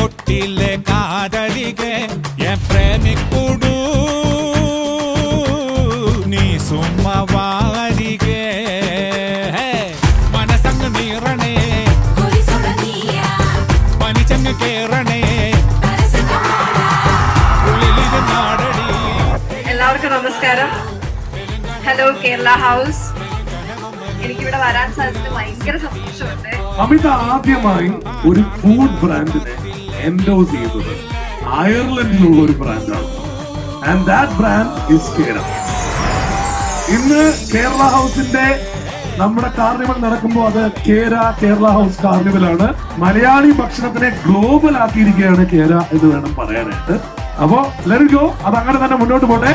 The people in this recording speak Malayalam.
ಕೊಟ್ಟಿಲ್ಲೆ ಕಾದಲಿಗೆ ಪ್ರೇಮಿಕುಡು ನೀ ಸುಮ್ಮವಾರಿಗೆ മനസങ്ങ് നീറണേ പനിച്ചങ്ങ് കേറണേ ഉള്ളിലിത് നാടടി. എല്ലാവർക്കും നമസ്കാരം. Hello Kerala house. എനിക്കിവിടെ വരാൻ സാധിച്ചത് ഭയങ്കര സന്തോഷമുണ്ട്. അമിത ആദ്യമായി ഒരു ഫുഡ് ബ്രാൻഡിനെ എൻഡോസ് ചെയ്തത് അയർലൻഡിലുള്ള ഒരു ബ്രാൻഡാണ്. ആൻഡ് ദാറ്റ് ബ്രാൻഡ് ഇസ് കേര. ഇന്ന് കേരള ഹൗസിന്റെ നമ്മുടെ കാർണിവൽ നടക്കുമ്പോൾ അത് കേരള ഹൗസ് കാർണിവലാണ്. മലയാളി ഭക്ഷണത്തിനെ ഗ്ലോബൽ ആക്കിയിരിക്കുകയാണ് കേര എന്ന് വേണം പറയാനായിട്ട്. അപ്പോ ലെറ്റ് ഗോ. അത് അങ്ങനെ തന്നെ മുന്നോട്ട് പോട്ടെ.